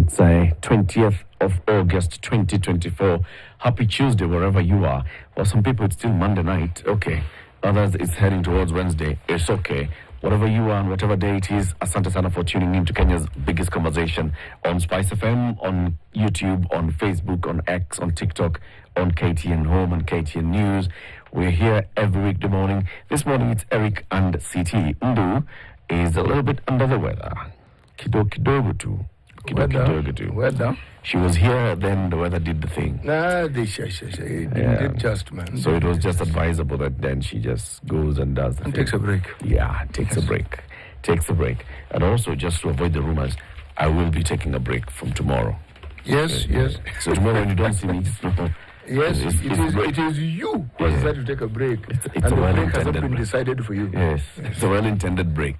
It's 20th of August 2024. Happy Tuesday wherever you are. For some people it's still Monday night. Okay. Others it's heading towards Wednesday. It's okay. Whatever you are and whatever day it is, asante sana for tuning in to Kenya's biggest conversation on Spice FM, on YouTube, on Facebook, on X, on TikTok, on KTN Home and KTN News. We're here every weekday morning. This morning it's Eric and CT. Ndu is a little bit under the weather. Kidogo tu. Weather. She was here, then the weather did the thing. It did just, man. So it was just advisable that then she just goes and does the and thing. takes a break. Yeah, takes a break. And also, just to avoid the rumors, I will be taking a break from tomorrow. Yes. So tomorrow when you don't see me, just know. Yes, it is you who decided to take a break. It's and a the break hasn't well-intended been break. decided for you. Yes, it's a well-intended break.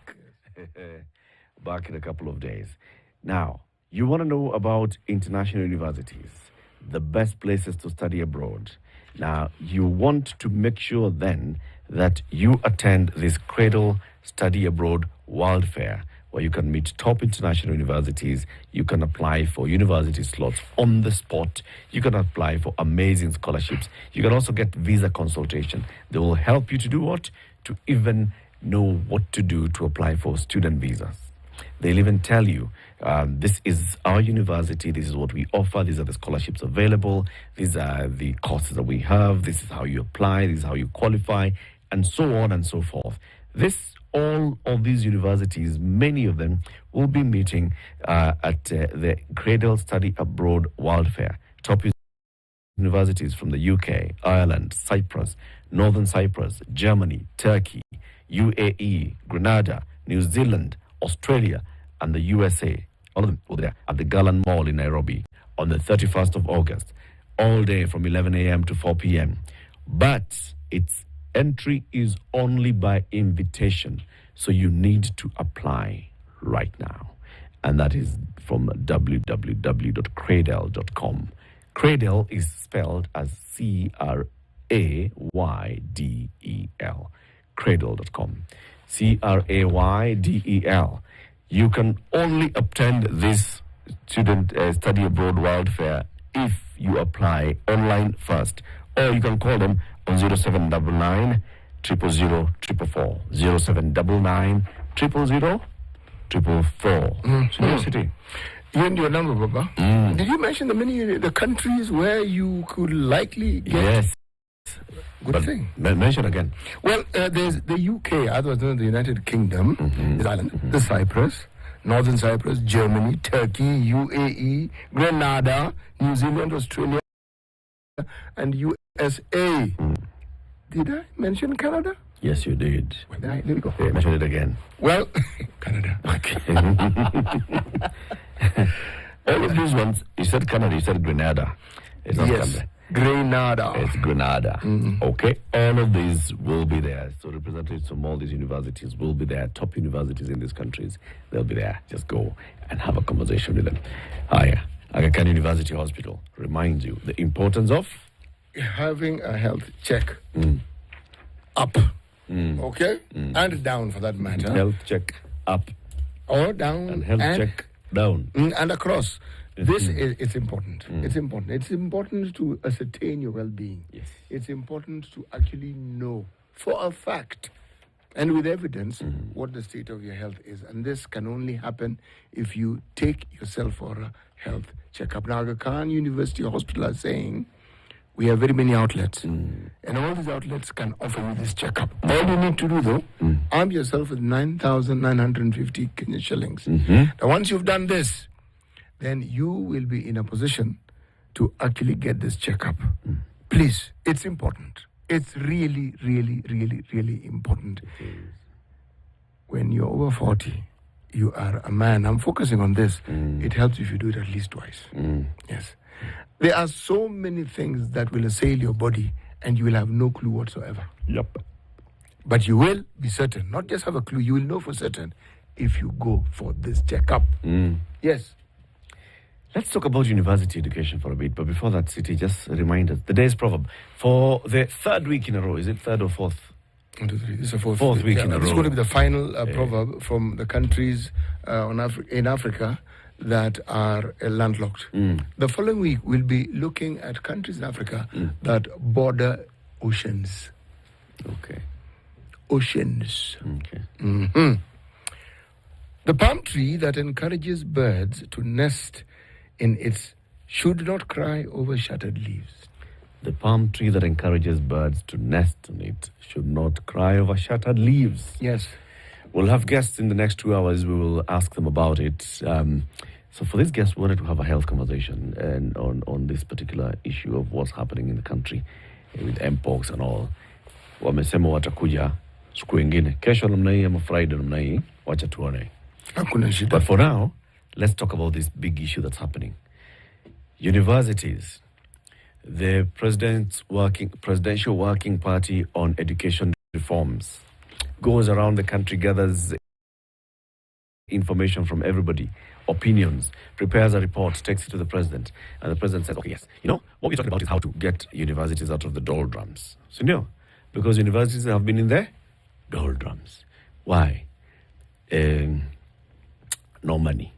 Back in a couple of days. Now, you want to know about international universities, the best places to study abroad. Now, you want to make sure then that you attend this Cradle Study Abroad World Fair, where you can meet top international universities. You can apply for university slots on the spot. You can apply for amazing scholarships. You can also get visa consultation. They will help you to do what? To even know what to do to apply for student visas. They'll even tell you, this is our university, this is what we offer, these are the scholarships available, these are the courses that we have, this is how you apply, this is how you qualify, and so on and so forth. All of these universities, many of them, will be meeting at the Cradle Study Abroad World Fair. Top universities from the UK, Ireland, Cyprus, Northern Cyprus, Germany, Turkey, UAE, Grenada, New Zealand, Australia, and the USA. All of them will be there at the Garland Mall in Nairobi on the 31st of August, all day from 11 a.m. to 4 p.m. But its entry is only by invitation, so you need to apply right now. And that is from www.cradle.com. Cradle is spelled as Craydel. Cradle.com. Craydel. You can only attend this student study abroad world fair if you apply online first, or you can call them on 0799 000 444. 0799 000 444. City. You and your number, Baba. Did you mention the countries where you could likely get? Yes. Good thing. Mention again. Well, there's the UK, otherwise known as the United Kingdom, the Ireland, the Cyprus, Northern Cyprus, Germany, Turkey, UAE, Grenada, New Zealand, Australia, and USA. Did I mention Canada? Yes, you did. Well, let me go. Yeah, mention it again. Well, Canada. Okay. All of these ones, you said Canada, you said Grenada. It's not Canada. Grenada. It's Grenada. Okay, all of these will be there. So representatives from all these universities will be there. Top universities in these countries, they'll be there. Just go and have a conversation with them. Aga Khan University Hospital reminds you the importance of having a health check. Up. Okay? And down for that matter. Health check up. Or down. And health check down. And across. This is it's important. It's important. It's important to ascertain your well-being. Yes. It's important to actually know for a fact and with evidence what the state of your health is. And this can only happen if you take yourself for a health checkup. Now, Aga Khan University Hospital are saying we have very many outlets. And all these outlets can offer you this checkup. All you need to do, though, arm yourself with 9,950 Kenyan shillings. Now, once you've done this, then you will be in a position to actually get this checkup. Please, it's important. It's really, really, really, really important. When you're over 40, you are a man. I'm focusing on this. It helps if you do it at least twice. Yes. There are so many things that will assail your body and you will have no clue whatsoever. Yep. But you will be certain, not just have a clue, you will know for certain if you go for this checkup. Yes. Let's talk about university education for a bit. But before that, City, just remind us, the day's proverb. For the third week in a row, is it third or fourth? 1, 2, 3. This is the Fourth week in a This is row. going to be the final proverb from the countries in Africa that are landlocked. The following week, we'll be looking at countries in Africa that border oceans. Okay. Oceans. Okay. The palm tree that encourages birds to nest in its should not cry over shattered leaves. The palm tree that encourages birds to nest in it should not cry over shattered leaves. Yes. We'll have guests in the next 2 hours. We will ask them about it. So for these guests, we wanted to have a health conversation and on this particular issue of what's happening in the country with mpox and all. Wamesema watakuja siku ingine. Kesho namna hii ama Friday namna hii. Wacha tuone. Hakuna shida. But for now, let's talk about this big issue that's happening. Universities. The Presidential Working Party on Education Reforms goes around the country, gathers information from everybody, opinions, prepares a report, takes it to the president, and the president says, okay, yes, what we're talking about is how to get universities out of the doldrums. So, because universities have been in the doldrums. Why? No money.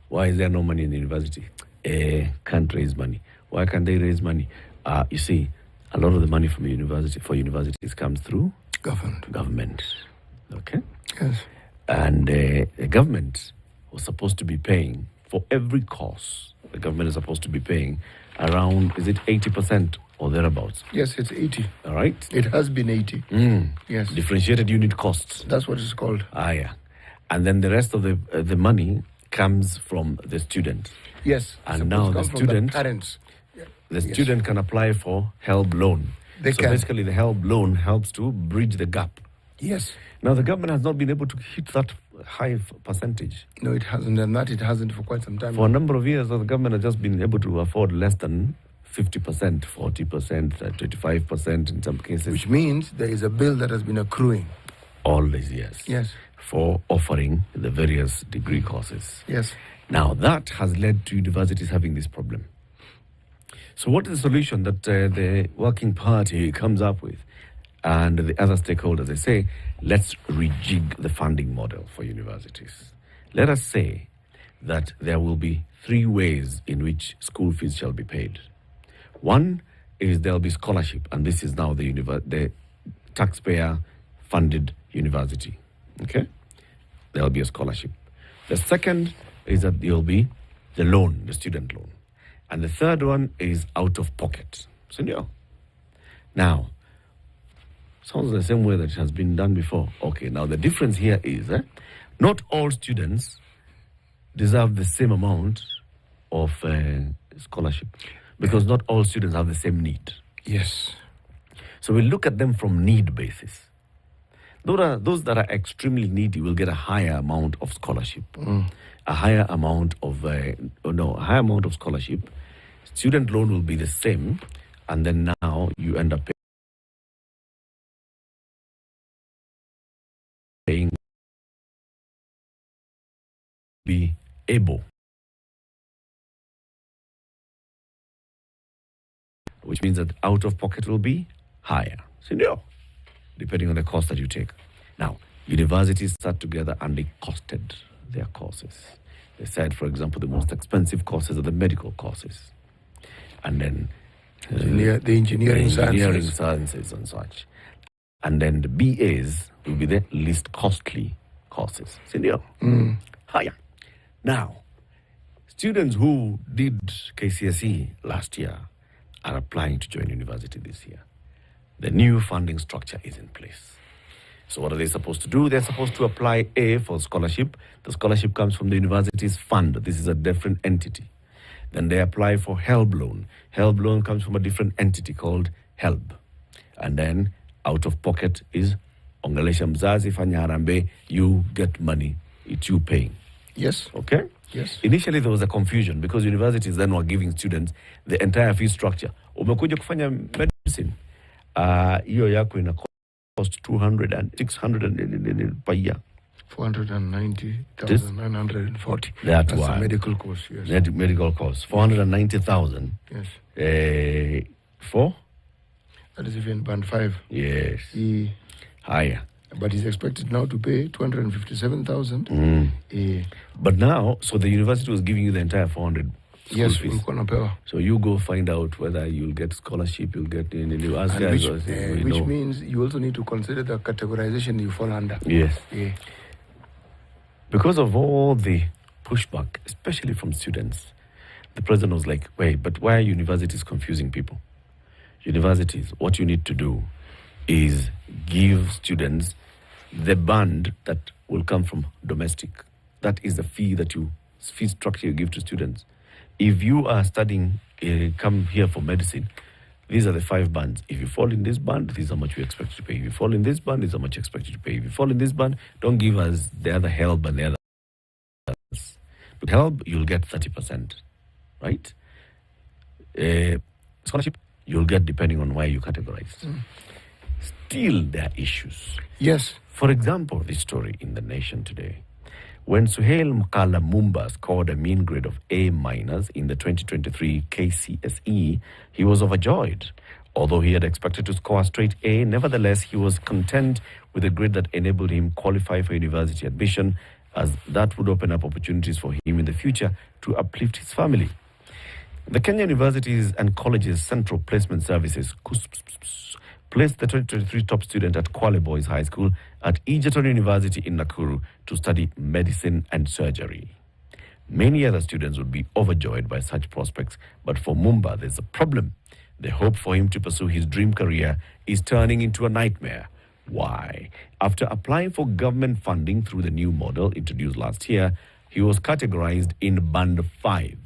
Why is there no money in the university? Can't raise money. Why can't they raise money? You see, a lot of the money from universities comes through government. Okay? Yes. And the government was supposed to be paying for every course. The government is supposed to be paying around, is it 80% or thereabouts? Yes, it's 80. All right? It has been 80. Yes. Differentiated unit costs. That's what it's called. Yeah. And then the rest of the money comes from the student. Yes. And now the student, parents. the student can apply for HELB loan. They so can. basically the HELB loan helps to bridge the gap. Yes. Now the government has not been able to hit that high percentage. No, it hasn't, and that it hasn't for quite some time. For a number of years, the government has just been able to afford less than 50%, 40%, 25% in some cases. Which means there is a bill that has been accruing. All these years. Yes. For offering the various degree courses. Yes. Now that has led to universities having this problem. So what is the solution that the Working Party comes up with? And the other stakeholders, they say, let's rejig the funding model for universities. Let us say that there will be 3 ways in which school fees shall be paid. One is there'll be scholarship, and this is now the taxpayer-funded university. Okay? There'll be a scholarship. The second is that there'll be the loan, the student loan. And the third one is out of pocket. So, now, sounds the same way that it has been done before. Okay, now the difference here is not all students deserve the same amount of scholarship because not all students have the same need. Yes. So we look at them from need basis. Those that are extremely needy will get a higher amount of scholarship, a higher amount of scholarship. Student loan will be the same, and then now you end up paying be able, which means that out of pocket will be higher. So, depending on the course that you take. Now, universities sat together and they costed their courses. They said, for example, the most expensive courses are the medical courses. And then the engineering sciences and such. And then the BAs will be the least costly courses. Higher. Now, students who did KCSE last year are applying to join university this year. The new funding structure is in place. So what are they supposed to do? They're supposed to apply for scholarship. The scholarship comes from the university's fund. This is a different entity. Then they apply for HELB loan. HELB loan comes from a different entity called HELB. And then out of pocket is ongelesha mzazi fanya harambe, you get money, it's you paying. Yes. Okay? Yes. Initially there was a confusion because universities then were giving students the entire fee structure. Umekuja kufanya medicine. Hiyo yako ina cost 200 and 600 per year. 490,940. That's a medical course, yes. Medical course. 490,000. Yes. For? That is even band 5. Yes. Higher. But he's expected now to pay 257,000. But now, so the university was giving you the entire 400 Yes, fees. Mkonapewa. So you go find out whether you'll get scholarship, you'll get in university. Which means you also need to consider the categorization you fall under. Yes. Yeah. Because of all the pushback, especially from students, the president was like, wait, but why are universities confusing people? Universities, what you need to do is give students the band that will come from domestic. That is the fee structure you give to students. If you are studying, come here for medicine, these are the 5 bands. If you fall in this band, this is how much we expect to pay. If you fall in this band, this is how much you expect to pay. If you fall in this band, don't give us the other help and the other. With help, you'll get 30%, right? Scholarship, you'll get depending on where you categorize. Still, there are issues. Yes. For example, this story in The Nation today. When Suhail Mkala Mumba scored a mean grade of A- in the 2023 KCSE, he was overjoyed. Although he had expected to score a straight A, nevertheless, he was content with a grade that enabled him qualify for university admission, as that would open up opportunities for him in the future to uplift his family. The Kenya Universities and Colleges Central Placement Services placed the 2023 top student at Kwale Boys High School at Egerton University in Nakuru to study medicine and surgery. Many other students would be overjoyed by such prospects, but for Mumba, there's a problem. The hope for him to pursue his dream career is turning into a nightmare. Why? After applying for government funding through the new model introduced last year, he was categorized in Band 5.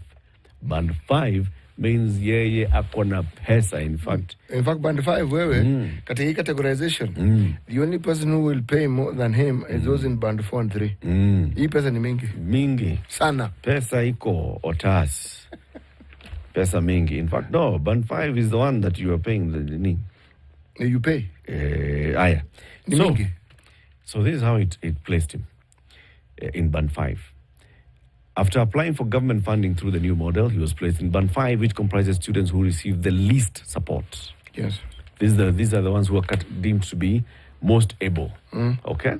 Band 5 means yeye akona pesa. In fact, Band 5, katika categorization, the only person who will pay more than him is those in Band 4 and 3. Hii pesa ni mingi. Sana. Pesa iko otas. Pesa mingi. In fact, no, Band 5 is the one that you are paying. You pay. So this is how it placed him in Band 5. After applying for government funding through the new model, he was placed in Band 5, which comprises students who receive the least support. Yes. These are the ones who are deemed to be most able. Okay?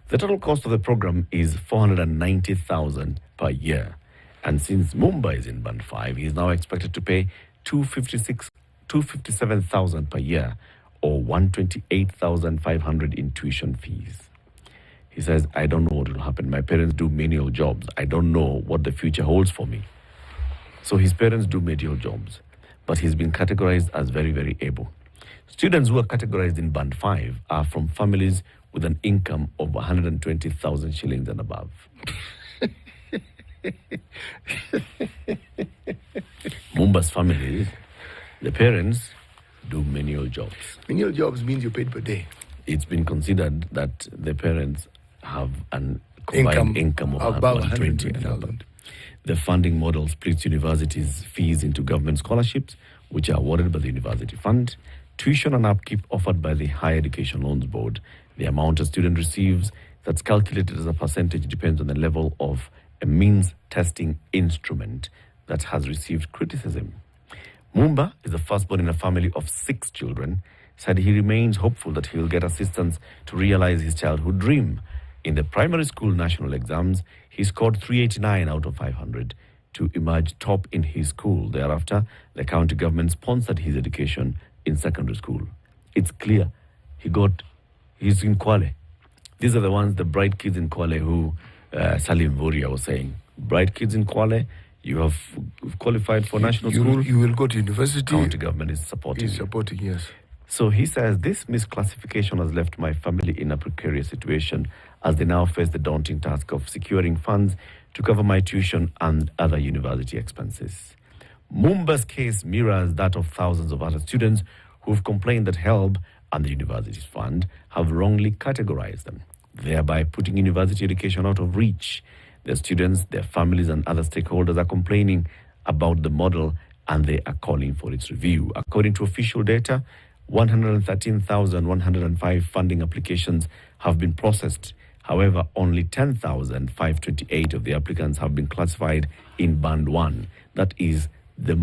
The total cost of the program is 490,000 per year. And since Mumbai is in Band 5, he is now expected to pay 257,000 per year, or 128,500 in tuition fees. He says, I don't know what will happen. My parents do menial jobs. I don't know what the future holds for me. So his parents do menial jobs, but he's been categorized as very, very able. Students who are categorized in Band 5 are from families with an income of 120,000 shillings and above. Mumba's family, the parents do menial jobs. Menial jobs means you're paid per day. It's been considered that the parents have an combined income of about 120,000. The funding model splits universities' fees into government scholarships, which are awarded by the University Fund, tuition and upkeep offered by the Higher Education Loans Board. The amount a student receives that's calculated as a percentage depends on the level of a means testing instrument that has received criticism. Mumba is the firstborn in a family of 6 children. Said he remains hopeful that he will get assistance to realize his childhood dream. In the primary school national exams, he scored 389 out of 500 to emerge top in his school. Thereafter, the county government sponsored his education in secondary school. It's clear he's in Kwale. These are the ones, the bright kids in Kwale who Salim Vuria was saying. Bright kids in Kwale, you have qualified for national school. You will go to university. County government is supporting. Yes. So he says, this misclassification has left my family in a precarious situation as they now face the daunting task of securing funds to cover my tuition and other university expenses. Mumba's case mirrors that of thousands of other students who've complained that HELB and the university's fund have wrongly categorized them, thereby putting university education out of reach. Their students, their families and other stakeholders are complaining about the model and they are calling for its review. According to official data, 113,105 funding applications have been processed. However, only 10,528 of the applicants have been classified in Band 1. That is the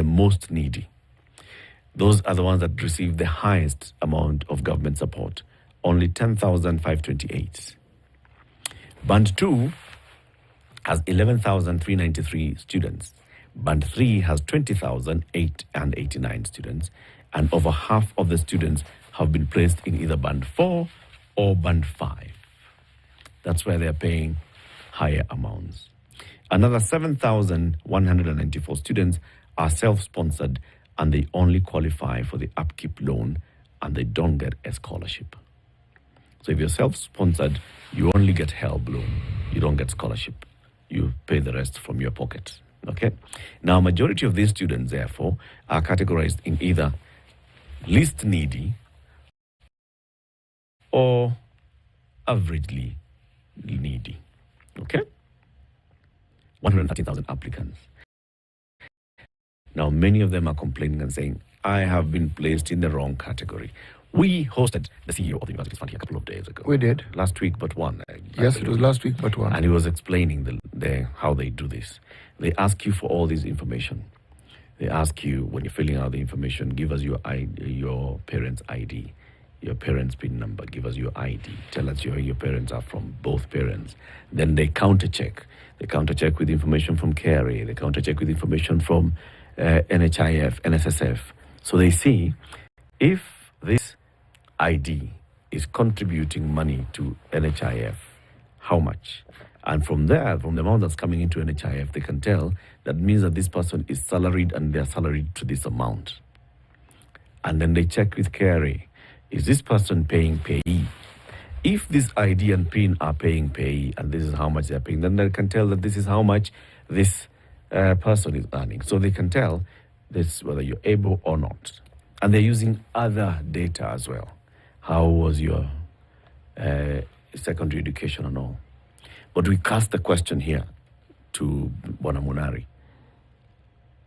most needy. Those are the ones that receive the highest amount of government support, only 10,528. Band 2 has 11,393 students. Band 3 has 20,889 students, and over half of the students have been placed in either Band 4 or Band 5. That's why they're paying higher amounts. Another 7,194 students are self-sponsored, and they only qualify for the upkeep loan, and they don't get a scholarship. So if you're self-sponsored, you only get HELB loan. You don't get scholarship. You pay the rest from your pocket. Okay? Now, majority of these students, therefore, are categorized in either least needy or averagely needy. Okay? 113,000 applicants. Now, many of them are complaining and saying, I have been placed in the wrong category. We hosted the CEO of the University Fund here a couple of days ago. We did. Last week, but one. Yes, it was last week, but one. And he was explaining how they do this. They ask you for all this information. They ask you, when you're filling out the information, give us your parents' ID, your parents' PIN number, give us your ID, tell us where your parents are from, both parents. Then they counter-check. They counter-check with information from KRA. They counter-check with information from NHIF, NSSF. So they see if this ID is contributing money to NHIF, how much? And from there, from the amount that's coming into NHIF, they can tell that means that this person is salaried and they're salaried to this amount. And then they check with KRA, is this person paying payee? If this ID and PIN are paying payee and this is how much they're paying, then they can tell that this is how much this person is earning. So they can tell this whether you're able or not. And they're using other data as well. How was your secondary education and all? But we cast the question here to Bwana Munari.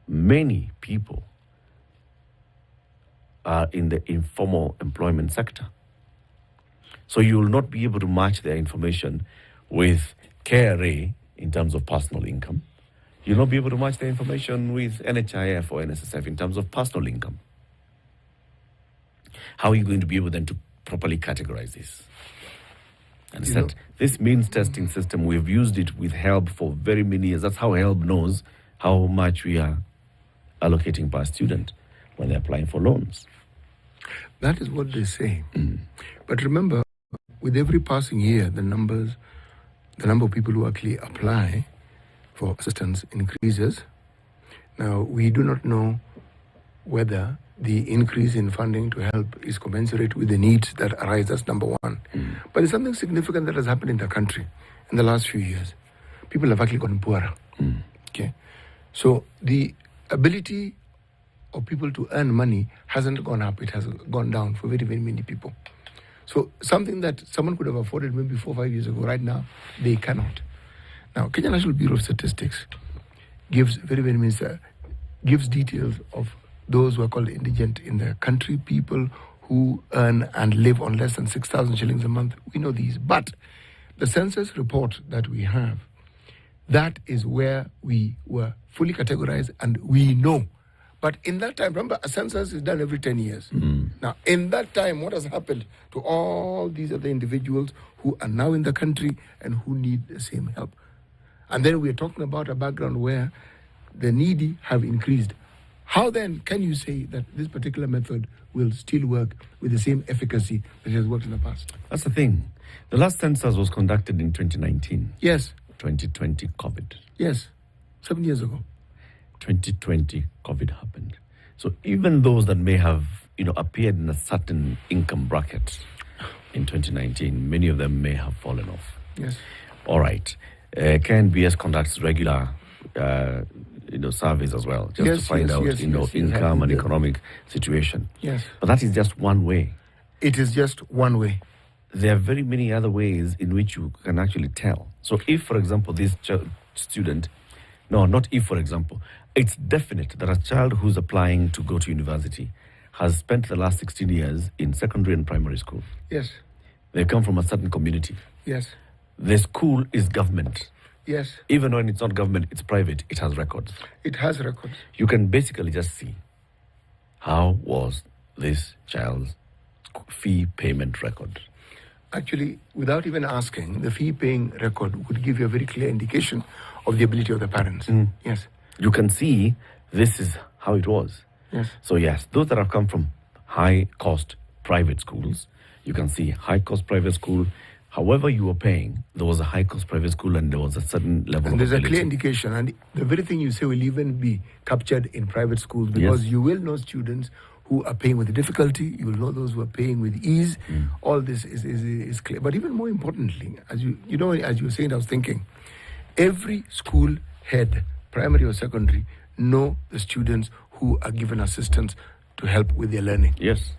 Many people are in the informal employment sector. So you will not be able to match their information with KRA in terms of personal income. You'll not be able to match their information with NHIF or NSSF in terms of personal income. How are you going to be able then to properly categorize this? And said, this means testing system, we've used it with HELB for very many years. That's how HELB knows how much we are allocating per student when they're applying for loans. That is what they say. But remember, with every passing year, the number of people who actually apply for assistance increases. Now, we do not know whether the increase in funding to help is commensurate with the needs that arise. That's number one. But there's something significant that has happened in the country in the last few years. People have actually gotten poorer. Okay, so the ability of people to earn money hasn't gone up, it has gone down for very, very many people. So something that someone could have afforded maybe 4 or 5 years ago, right now, they cannot. Now, Kenya National Bureau of Statistics gives gives details of those who are called indigent in the country, people who earn and live on less than 6,000 shillings a month. We know these. But the census report that we have, that is where we were fully categorized and we know. But in that time, remember, a census is done every 10 years. Now, in that time, what has happened to all these other individuals who are now in the country and who need the same help? And then we're talking about a background where the needy have increased. How then can you say that this particular method will still work with the same efficacy that has worked in the past? That's the thing. The last census was conducted in 2019. Yes. 2020 COVID. Yes. 7 years ago. 2020 COVID happened. So even those that may have, appeared in a certain income bracket in 2019, many of them may have fallen off. Yes. All right. KNBS conducts regular surveys as well, just to find out, income and economic situation. Yes. But that is just one way. It is just one way. There are very many other ways in which you can actually tell. So if, for example, this student, not if, for example, it's definite that a child who's applying to go to university has spent the last 16 years in secondary and primary school. Yes. They come from a certain community. Yes. The school is government. Yes. Even when it's not government, it's private, it has records. It has records. You can basically just see How was this child's fee payment record? Actually, without even asking, the fee-paying record would give you a very clear indication of the ability of the parents. Yes. You can see this is how it was. Yes. So yes, those that have come from high-cost private schools, you can see high-cost private school. However you were paying, there was a high-cost private school and there was a certain level And of there's a ability. clear indication, and the very thing you say will even be captured in private schools, because Yes. you will know students who are paying with difficulty, you will know those who are paying with ease. All this is clear. But even more importantly, as you were saying, I was thinking, every school head, primary or secondary, know the students who are given assistance to help with their learning. Yes.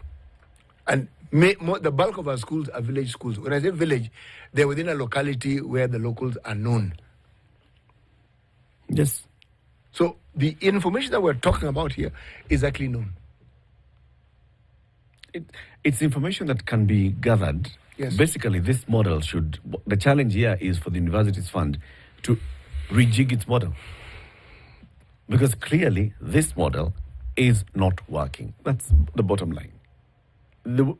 And the bulk of our schools are village schools. When I say village, they're within a locality where the locals are known. Yes. So the information that we're talking about here is actually known. It's information that can be gathered. Yes. Basically, this model the challenge here is for the universities fund to rejig its model. Because clearly, this model is not working. That's the bottom line.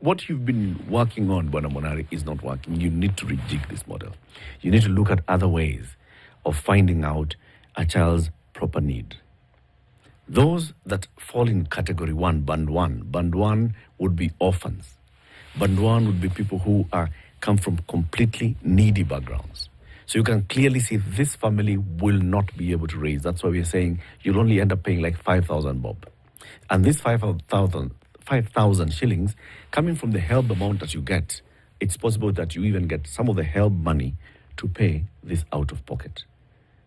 What you've been working on, Bwana Monari, is not working. You need to rejig this model. You need to look at other ways of finding out a child's proper need. Those that fall in category 1, band 1 would be orphans. Band 1 would be people who come from completely needy backgrounds. So you can clearly see this family will not be able to raise. That's why we're saying you'll only end up paying like 5,000 bob. And this 5,000 shillings coming from the help amount that you get, it's possible that you even get some of the help money to pay this out of pocket.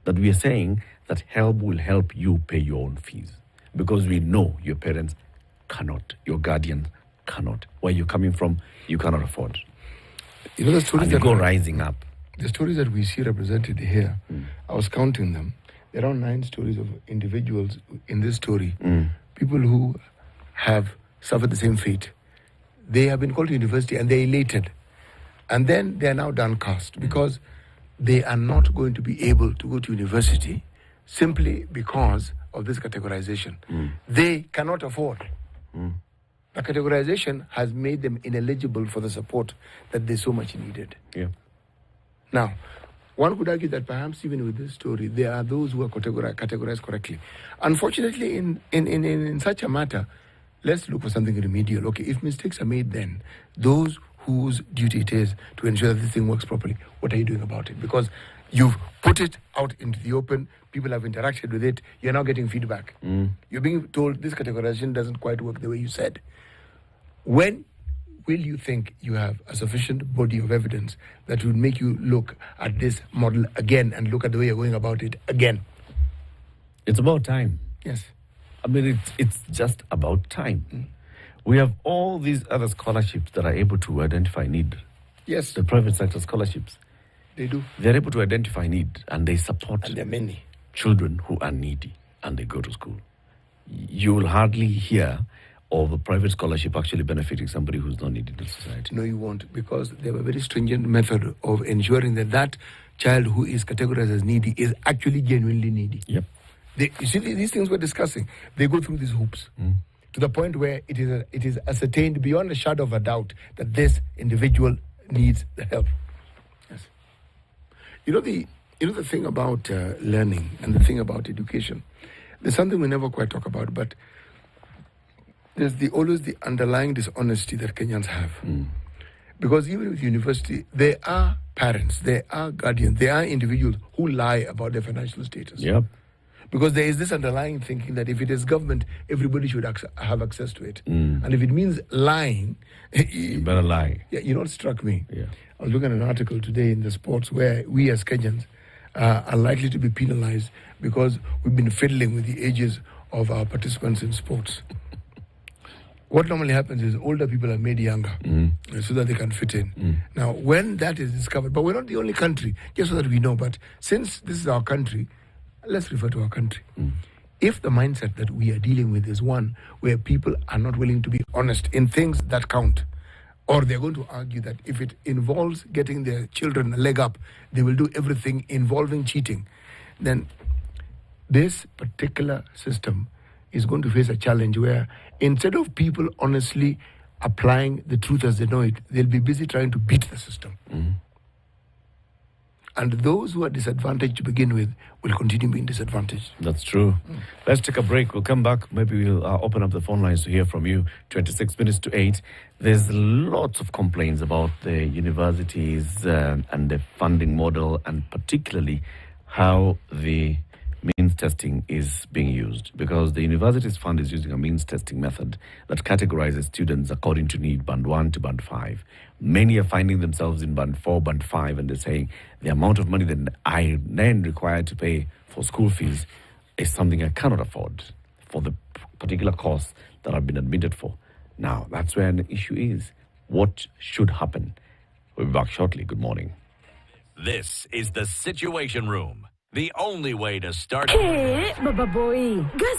That we are saying that help will help you pay your own fees, because we know your parents cannot, your guardians cannot. Where you're coming from, you cannot afford. You know the stories and you go rising up. The stories that we see represented here, I was counting them. There are 9 stories of individuals in this story. People who have suffered the same fate. They have been called to university and they're elated. And then they are now downcast because they are not going to be able to go to university simply because of this categorization. They cannot afford. The categorization has made them ineligible for the support that they so much needed. Yeah. Now, one could argue that perhaps even with this story, there are those who are categorized correctly. Unfortunately, in such a matter, let's look for something remedial. Okay, if mistakes are made, then those whose duty it is to ensure that this thing works properly, what are you doing about it? Because you've put it out into the open, people have interacted with it, you're now getting feedback. You're being told this categorization doesn't quite work the way you said. When will you think you have a sufficient body of evidence that would make you look at this model again and look at the way you're going about it again? It's about time. Yes. I mean, it's just about time. We have all these other scholarships that are able to identify need. Yes. The private sector scholarships. They do. They're able to identify need and they support And there are many. children who are needy and they go to school. You will hardly hear of a private scholarship actually benefiting somebody who's not needed in society. No, you won't, because they have a very stringent method of ensuring that child who is categorized as needy is actually genuinely needy. Yep. You see, these things we're discussing, they go through these hoops to the point where it is ascertained beyond a shadow of a doubt that this individual needs the help. Yes. You know the thing about learning and the thing about education. There's something we never quite talk about, but there's always the underlying dishonesty that Kenyans have. Because even with university, there are parents, there are guardians, there are individuals who lie about their financial status. Yep. Because there is this underlying thinking that if it is government, everybody should have access to it. And if it means lying... You better lie. Yeah, you know what struck me? Yeah. I was looking at an article today in the sports where we as Kenyans are likely to be penalized because we've been fiddling with the ages of our participants in sports. What normally happens is older people are made younger so that they can fit in. Now, when that is discovered, but we're not the only country, just so that we know, but since this is our country, let's refer to our country. If the mindset that we are dealing with is one where people are not willing to be honest in things that count, or they're going to argue that if it involves getting their children a leg up, they will do everything involving cheating, then this particular system is going to face a challenge where instead of people honestly applying the truth as they know it, they'll be busy trying to beat the system. And those who are disadvantaged to begin with will continue being disadvantaged. That's true. Let's take a break. We'll come back. Maybe we'll open up the phone lines to hear from you. 26 minutes to 8. There's lots of complaints about the universities and the funding model, and particularly how the means testing is being used, because the university's fund is using a means testing method that categorizes students according to need, band 1 to band 5. Many are finding themselves in band 4, band 5, and they're saying the amount of money that I then required to pay for school fees is something I cannot afford for the particular course that I've been admitted for. Now, that's where the issue is. What should happen? We'll be back shortly. Good morning. This is the Situation Room. The only way to start... Hey, Baba Boy. Gas